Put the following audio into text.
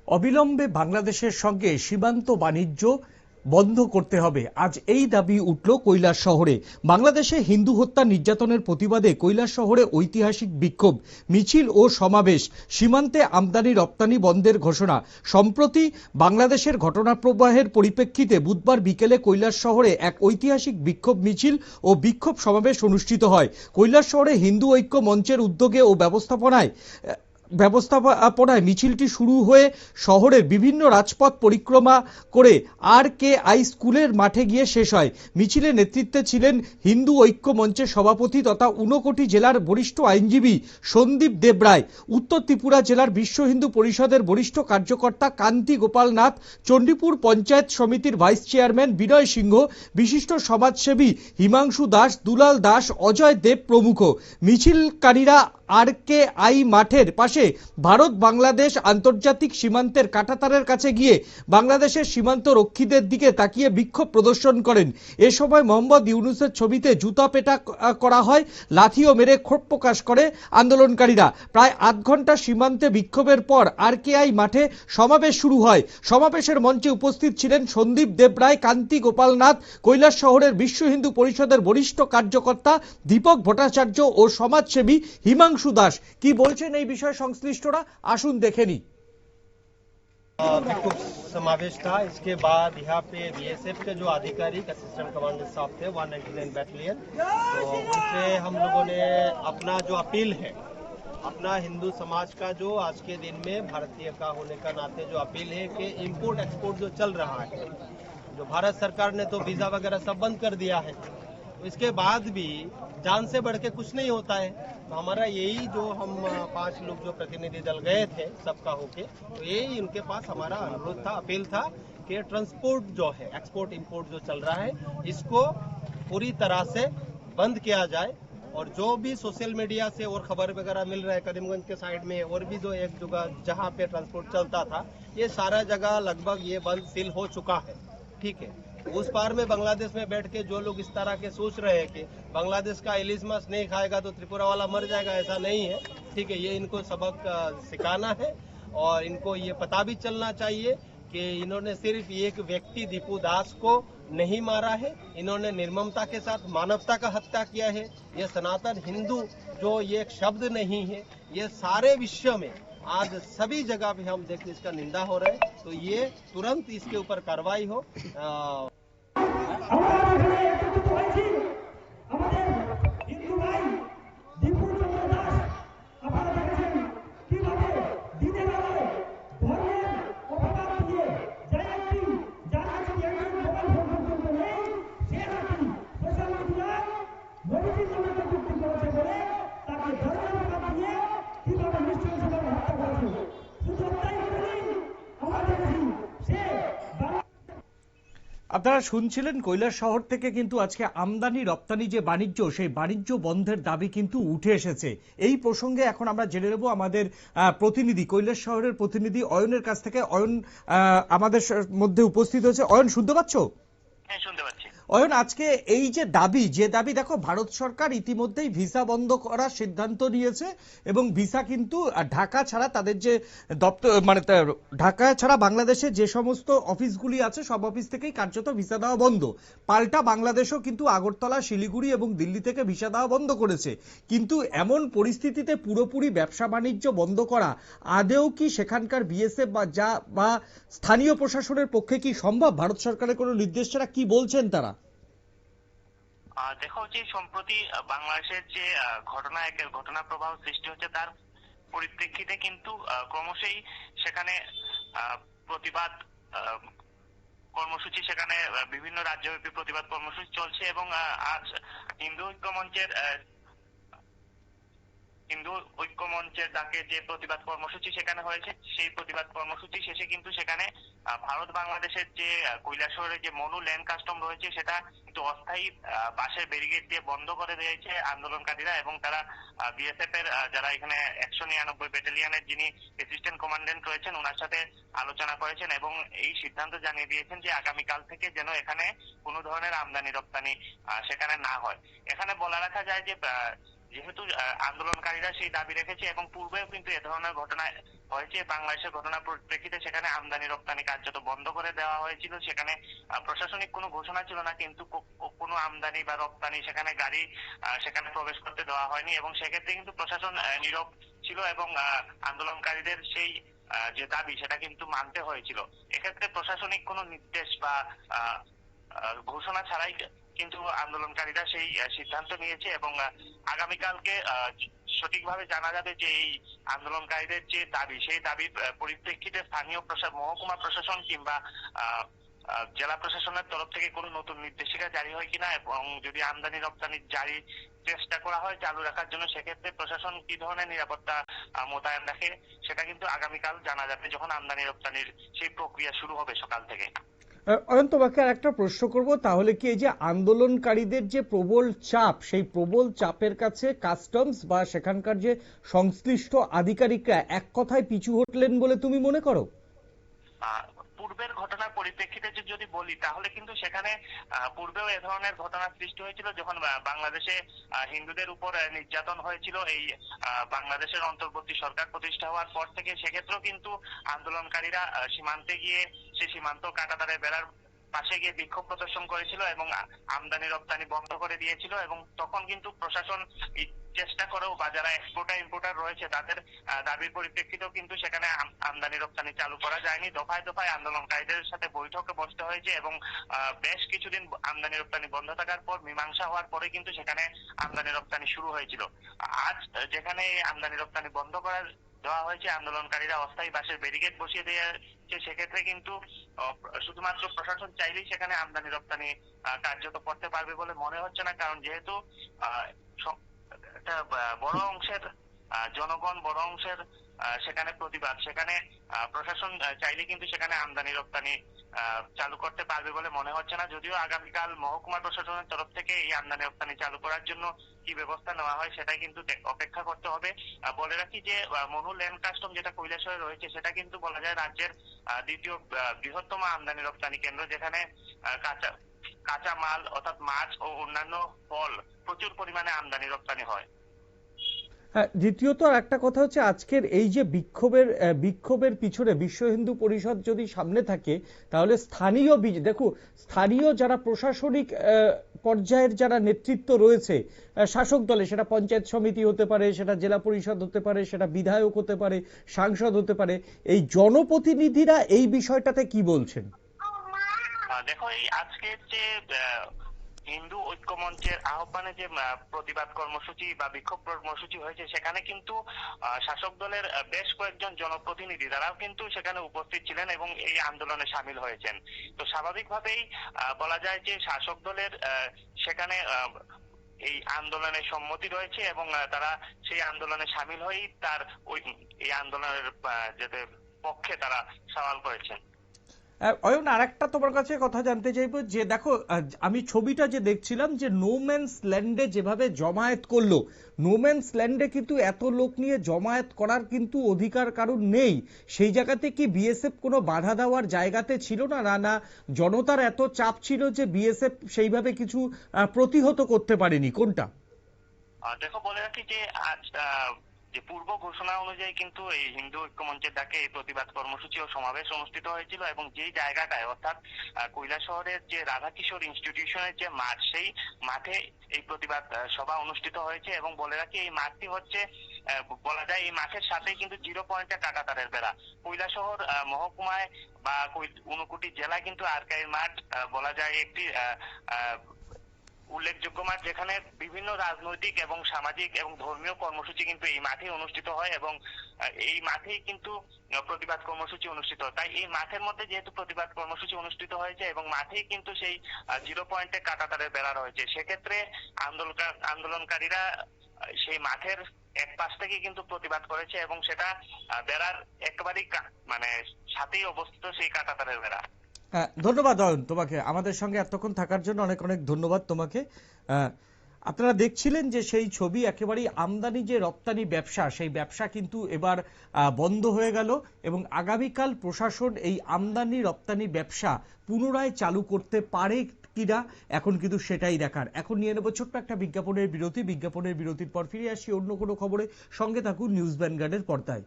অবিলম্বে বাংলাদেশের সঙ্গে সীমান্ত বাণিজ্য বন্ধ করতে হবে, আজ এই দাবি উঠল কৈলাস শহরে। বাংলাদেশে হিন্দু হত্যা নির্যাতনের প্রতিবাদে কৈলাস শহরে ঐতিহাসিক বিক্ষোভ মিছিল ও সমাবেশ। সীমান্তে আমদানি রপ্তানি বন্ধের ঘোষণা। সম্প্রতি বাংলাদেশের ঘটনাপ্রবাহের পরিপ্রেক্ষিতে বুধবার বিকেলে কৈলাস শহরে এক ঐতিহাসিক বিক্ষোভ মিছিল ও বিক্ষোভ সমাবেশ অনুষ্ঠিত হয়। কৈলাস শহরে হিন্দু ঐক্য মঞ্চের উদ্যোগে ও ব্যবস্থাপনায় মিছিলটি শুরু হয়ে শহরের বিভিন্ন রাজপথ পরিক্রমা করে RKI স্কুলের মাঠে গিয়ে শেষ হয়। মিছিলে নেতৃত্বে ছিলেন হিন্দু ঐক্য মঞ্চের সভাপতি তথা ঊনকোটি জেলার বরিষ্ঠ আইনজীবী সন্দীপ দেবরায়, উত্তর ত্রিপুরা জেলার বিশ্ব হিন্দু পরিষদের বরিষ্ঠ কার্যকর্তা কান্তি গোপাল নাথ, চণ্ডীপুর পঞ্চায়েত সমিতির ভাইস চেয়ারম্যান বিনয় সিংহ, বিশিষ্ট সমাজসেবী হিমাংশু দাস, দুলাল দাস, অজয় দেব প্রমুখ। মিছিলকারীরা RKI মাঠের পাশে ভারত বাংলাদেশ আন্তর্জাতিক সীমান্তের কাঁটাতারের কাছে গিয়ে বাংলাদেশের সীমান্ত রক্ষীদের দিকে তাকিয়ে বিক্ষোভ প্রদর্শন করেন। এ সময় মোহাম্মদ ইউনূসের ছবিতে জুতা পেটা করা হয়, লাঠিও মেরে ক্ষোভ প্রকাশ করে আন্দোলনকারীরা। প্রায় আধ ঘন্টা সীমান্তে বিক্ষোভের পর RKI মাঠে সমাবেশ শুরু হয়। সমাবেশের মঞ্চে উপস্থিত ছিলেন সন্দীপ দেবরায়, কান্তি গোপাল নাথ, কৈলাস শহরের বিশ্ব হিন্দু পরিষদের বরিষ্ঠ কার্যকর্তা দীপক ভট্টাচার্য ও সমাজসেবী হিমাংশু দাস। কি বলছেন এই বিষয়ে সংশ্লিষ্টরা, আসুন দেখে নি। विक्षोभ समावेश था। इसके बाद यहाँ पे BSF के जो आधिकारिक असिस्टेंट कमांडर साहब थे 199 बैटालियन, तो उनसे हम लोगों ने अपना जो अपील है, अपना हिंदू समाज का जो आज के दिन में भारतीय का होने का नाते जो अपील है कि इंपोर्ट एक्सपोर्ट जो चल रहा है, जो भारत सरकार ने तो वीजा वगैरह सब बंद कर दिया है, तो इसके बाद भी जान से बढ़ के कुछ नहीं होता है। तो हमारा यही जो हम 5 लोग जो प्रतिनिधि दल गए थे सबका होके, तो यही उनके पास हमारा अनुरोध था, अपील था कि ट्रांसपोर्ट जो है, एक्सपोर्ट इंपोर्ट जो चल रहा है, इसको पूरी तरह से बंद किया जाए। और जो भी सोशल मीडिया से और खबर वगैरह मिल रहा है करीमगंज के साइड में और भी जो एक जगह जहाँ पे ट्रांसपोर्ट चलता था, ये सारा जगह लगभग ये बंद सील हो चुका है। ठीक है, उस पार में बांग्लादेश में बैठ के जो लोग इस तरह के सोच रहे हैं कि बांग्लादेश का इलिश मांस नहीं खाएगा तो त्रिपुरा वाला मर जाएगा, ऐसा नहीं है। ठीक है, ये इनको सबक सिखाना है और इनको ये पता भी चलना चाहिए कि इन्होंने सिर्फ एक व्यक्ति दीपू दास को नहीं मारा है, इन्होंने निर्ममता के साथ मानवता का हत्या किया है। ये सनातन हिंदू जो ये एक शब्द नहीं है, ये सारे विश्व में आज सभी जगह पे हम देखते इसका निंदा हो रहा है, तो ये तुरंत इसके ऊपर कार्रवाई हो। আপনারা শুনছিলেন কৈলাস শহর থেকে কিন্তু আজকে আমদানি রপ্তানি যে বাণিজ্য, সেই বাণিজ্য বন্ধের দাবি কিন্তু উঠে এসেছে। এই প্রসঙ্গে এখন আমরা জেনে নেব আমাদের প্রতিনিধি, কৈলাস শহরের প্রতিনিধি অয়নের কাছ থেকে। অয়ন আমাদের মধ্যে উপস্থিত হয়েছে। অয়ন, শুনতে পাচ্ছ? হ্যাঁ, শুনতে পাচ্ছি। অয়ন, আজকে এই যে দাবি দেখো, ভারত সরকার ইতিমধ্যেই ভিসা বন্ধ করার সিদ্ধান্ত নিয়েছে এবং ভিসা কিন্তু ঢাকা ছাড়া তাদের যে দপ্তর, মানে ঢাকা ছাড়া বাংলাদেশে যে সমস্ত অফিসগুলি আছে সব অফিস থেকেই কার্যত ভিসা দেওয়া বন্ধ। পাল্টা বাংলাদেশও কিন্তু আগরতলা, শিলিগুড়ি এবং দিল্লি থেকে ভিসা দেওয়া বন্ধ করেছে। কিন্তু এমন পরিস্থিতিতে পুরোপুরি ব্যবসা বাণিজ্য বন্ধ করা আদেও কি সেখানকার BSF বা স্থানীয় প্রশাসনের পক্ষে কি সম্ভব? ভারত সরকারের কোনো নির্দেশ ছাড়া কি বলছেন তারা? দেখো, যে সম্প্রতি বাংলাদেশের যে ঘটনা প্রবাহ সৃষ্টি হচ্ছে, তার পরিপ্রেক্ষিতে কিন্তু ক্রমশই সেখানে প্রতিবাদ কর্মসূচি, সেখানে বিভিন্ন রাজ্যব্যাপী প্রতিবাদ কর্মসূচি চলছে এবং আজ হিন্দু ঐক্য মঞ্চের ডাকে যে প্রতিবাদ কর্মসূচি সেখানে হয়েছে, সেই প্রতিবাদ কর্মসূচি শেষে কিন্তু সেখানে ভারত বাংলাদেশের যে কৈলাস শহরে যে মনু ল্যান্ড কাস্টম রয়েছে, সেটা কিন্তু অস্থায়ী বাঁশের ব্যারিকেড দিয়ে বন্ধ করে দিয়েছে আন্দোলনকারীরা। এবং তারা BSF এর যারা এখানে 199 ব্যাটালিয়নের যিনি অ্যাসিস্ট্যান্ট কমান্ডেন্ট রয়েছেন, ওনার সাথে আলোচনা করেছেন এবং এই সিদ্ধান্ত জানিয়ে দিয়েছেন যে আগামীকাল থেকে যেন এখানে কোনো ধরনের আমদানি রপ্তানি সেখানে না হয়। এখানে বলা রাখা যায় যে যেহেতু আন্দোলনকারীরা সেই দাবি রেখেছে এবং পূর্বেও কিন্তু এ ধরনের ঘটনা হয়েছে বাংলাদেশের ঘটনার পরিপ্রেক্ষিতে সেখানে আমদানি রপ্তানি কার্যত বন্ধ করে দেওয়া হয়েছিল। সেখানে প্রশাসনিক কোনো ঘোষণা ছিল না, কিন্তু কোনো আমদানি বা রপ্তানি সেখানে গাড়ি সেখানে প্রবেশ করতে দেওয়া হয়নি এবং সেক্ষেত্রে কিন্তু প্রশাসন নীরব ছিল এবং আন্দোলনকারীদের সেই যে দাবি সেটা কিন্তু মানতে হয়েছিল। এক্ষেত্রে প্রশাসনিক কোনো নির্দেশ বা ঘোষণা ছাড়াই কিন্তু আন্দোলনকারীরা সেই সিদ্ধান্ত নিয়েছে এবং আগামীকালকে সঠিকভাবে জানা যাবে যে এই আন্দোলনকারীদের যে দাবি সেই দাবির পরিপ্রেক্ষিতে স্থানীয় মহকুমা প্রশাসন কিংবা জেলা প্রশাসনের তরফ থেকে কোনো নতুন নির্দেশিকা জারি হয় কিনা এবং যদি আমদানি রপ্তানি জারি চেষ্টা করা হয় চালু রাখার জন্য, সেক্ষেত্রে প্রশাসন কি ধরনের নিরাপত্তা মোতায়েন রাখে সেটা কিন্তু আগামীকাল জানা যাবে যখন আমদানি রপ্তানির সেই প্রক্রিয়া শুরু হবে সকাল থেকে। অয়ন, তোমাকে আর একটা প্রশ্ন করব, তাহলে কি এই যে আন্দোলনকারীদের যে প্রবল চাপ, সেই প্রবল চাপের কাছে কাস্টমস বা সেখানকার যে সংশ্লিষ্ট আধিকারিকরা এক কথায় পিছু হটলেন বলে তুমি মনে করো? পূর্বের ঘটনার পরিপ্রেক্ষিতে যদি বলি তাহলে কিন্তু সেখানে পূর্বেও এ ধরনের ঘটনা সৃষ্টি হয়েছিল যখন বাংলাদেশে হিন্দুদের উপর নির্যাতন হয়েছিল এই বাংলাদেশের অন্তর্বর্তী সরকার প্রতিষ্ঠা হওয়ার পর থেকে। সেক্ষেত্রেও কিন্তু আন্দোলনকারীরা সীমান্তে গিয়ে সেই সীমান্ত কাঁটাতারের বেড়ার পাশে গিয়ে বিক্ষোভ প্রদর্শন করেছিল এবং আমদানি রপ্তানি বন্ধ করে দিয়েছিল এবং তখন কিন্তু প্রশাসন চেষ্টা করেও বা যারা এক্সপোর্টার ইম্পোর্টার রয়েছে তাদের দাবির পরিপ্রেক্ষিতেও কিন্তু সেখানে আমদানি রপ্তানি চালু করা যায়নি। দফায় দফায় আন্দোলনকারীদের সাথে বৈঠকে বসতে হয়েছে এবং বেশ কিছুদিন আমদানি রপ্তানি বন্ধ থাকার পর মীমাংসা হওয়ার পরে কিন্তু সেখানে আমদানি রপ্তানি শুরু হয়েছিল। আজ যেখানে আমদানি রপ্তানি বন্ধ করার দেওয়া হয়েছে, আন্দোলনকারীরা অস্থায়ী বাঁশের ব্যারিকেড বসিয়ে দিয়েছে, সেক্ষেত্রে কিন্তু শুধুমাত্র প্রশাসন চাইলেই সেখানে আমদানি রপ্তানি কার্যত করতে পারবে বলে মনে হচ্ছে না, কারণ যেহেতু একটা বড় অংশের জনগণ, বড় অংশের সেখানে প্রতিবাদ, সেখানে প্রশাসন চাইলে কিন্তু সেখানে আমদানি রপ্তানি চালু করতে পারবে বলে মনে হচ্ছে না। যদিও আগামীকাল মহকুমা প্রশাসনের তরফ থেকে এই আমদানি রপ্তানি চালু করার জন্য কি ব্যবস্থা নেওয়া হয় সেটাই কিন্তু অপেক্ষা করতে হবে। বলে রাখি যে মনু ল্যান্ড কাস্টম যেটা কৈলাসহরে রয়েছে সেটা কিন্তু বলা যায় রাজ্যের দ্বিতীয় বৃহত্তম আমদানি রপ্তানি কেন্দ্র, যেখানে কাঁচা মাল অর্থাৎ মাছ ও অন্যান্য ফল প্রচুর পরিমাণে আমদানি রপ্তানি হয়। হ্যাঁ, দ্বিতীয়ত আর একটা কথা হচ্ছে, আজকের এই যে বিক্ষোভের পিছনে বিশ্ব হিন্দু পরিষদ যদি সামনে থাকে, তাহলে স্থানীয় যারা প্রশাসনিক পর্যায়ের যারা নেতৃত্ব রয়েছে শাসক দলে, সেটা পঞ্চায়েত সমিতি হতে পারে, সেটা জেলা পরিষদ হতে পারে, সেটা বিধায়ক হতে পারে, সাংসদ হতে পারে, এই জনপ্রতিনিধিরা এই বিষয়টাতে কি বলছেন? দেখো, এই আজকের যে হিন্দু ঐক্য মঞ্চের আহ্বানে যে প্রতিবাদ কর্মসূচি বা বিক্ষোভ কর্মসূচি হয়েছে, সেখানে কিন্তু শাসক দলের বেশ কয়েকজন জনপ্রতিনিধি তারাও কিন্তু সেখানে উপস্থিত ছিলেন এবং এই আন্দোলনে সামিল হয়েছেন। তো স্বাভাবিকভাবেই বলা যায় যে শাসক দলের সেখানে এই আন্দোলনে সম্মতি রয়েছে এবং তারা সেই আন্দোলনে সামিল হয়েই এই আন্দোলনের পক্ষে তারা সওয়াল করেছেন। অয়ন, আর একটা তোমার কাছে কথা জানতে চাইবো যে দেখো, আমি ছবিটা যে দেখছিলাম যে নোম্যান্স ল্যান্ডে যেভাবে জমায়েত করলো, নোম্যান্স ল্যান্ডে কিন্তু এত লোক নিয়ে জমায়েত করার কিন্তু অধিকার কারণ নেই। সেই জায়গাতে কি বিএসএফ কোনো বাধা দেওয়ার জায়গাতে ছিল না? না জনতার এত চাপ ছিল যে বিএসএফ সেইভাবে কিছু প্রতিহত করতে পারেনি? কোনটা? দেখো, বলে রাখি যে আজ যে পূর্ব ঘোষণা অনুযায়ী কিন্তু এই হিন্দু ঐক্য মঞ্চের ডাকে এই প্রতিবাদ কর্মসূচি ও সমাবেশ অনুষ্ঠিত হয়েছিল এবং যেই জায়গাটায় অর্থাৎ কৈলাসহরের যে রাধাকিশোর ইনস্টিটিউশনের যে মাঠ, সেই মাঠে এই প্রতিবাদ সভা অনুষ্ঠিত হয়েছে এবং বলে রাখি এই মাঠটি হচ্ছে বলা যায় এই মাঠের সাথে কিন্তু 0 পয়েন্টে কাঁটাতারের বেড়া। কৈলাসহর মহকুমায় বা ঊনকোটি জেলায় কিন্তু আরকাইর মাঠ বলা যায় একটি উল্লেখযোগ্য মাঠ, যেখানে বিভিন্ন রাজনৈতিক এবং সামাজিক এবং ধর্মীয় কর্মসূচি কিন্তু এই মাঠে অনুষ্ঠিত হয় এবং এই মাঠেই কিন্তু প্রতিবাদ কর্মসূচি অনুষ্ঠিত হয়। তাই এই মাঠের মধ্যে যেহেতু প্রতিবাদ কর্মসূচি অনুষ্ঠিত হয়েছে এবং মাঠেই কিন্তু সেই 0 পয়েন্টে কাঁটাতারের বেড়া রয়েছে, সেক্ষেত্রে আন্দোলনকারীরা সেই মাঠের এক পাশ থেকে কিন্তু প্রতিবাদ করেছে এবং সেটা বেড়ার একেবারেই মানে সাথেই অবস্থিত সেই কাঁটাতারের বেড়া। ধন্যবাদ অয়ন তোমাকে, আমাদের সঙ্গে এতক্ষণ থাকার জন্য অনেক অনেক ধন্যবাদ তোমাকে। আপনারা দেখছিলেন যে সেই ছবি, একেবারেই আমদানি যে রপ্তানি ব্যবসা, সেই ব্যবসা কিন্তু এবার বন্ধ হয়ে গেল এবং আগামীকাল প্রশাসন এই আমদানি রপ্তানি ব্যবসা পুনরায় চালু করতে পারে কিনা এখন কিন্তু সেটাই দেখার। এখন নিয়ে নেব ছোট্ট একটা বিজ্ঞাপনের বিরতির পর ফিরে আসি অন্য কোনো খবরে। সঙ্গে থাকুন নিউজ ভ্যানগার্ডের পর্দায়।